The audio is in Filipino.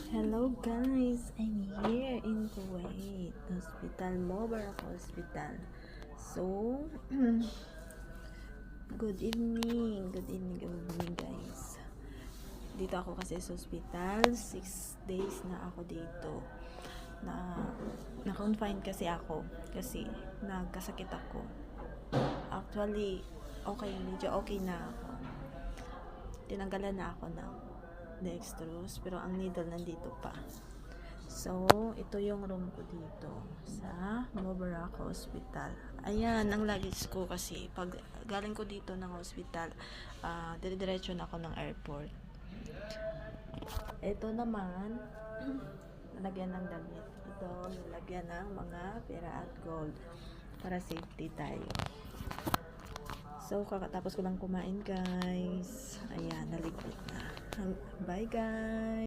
Hello guys, I'm here in Kuwait Hospital, Mubarak Hospital. So, good evening guys. Dito ako kasi sa hospital, 6 days na ako dito. Na-confine kasi ako kasi nagkasakit ako. Actually, medyo okay na ako. Tinanggalan na ako ng dextrose, pero ang needle nandito pa. So, ito yung room ko dito sa Mubarak Hospital. Ayan, ang luggage ko kasi pag galing ko dito ng hospital, dire-diretso na ako ng airport. Ito naman, lalagyan ng damit. Ito, lalagyan ng mga pera at gold para safety tayo. So, kakatapos ko lang kumain guys. Ayan, naligpit na. Bye guys!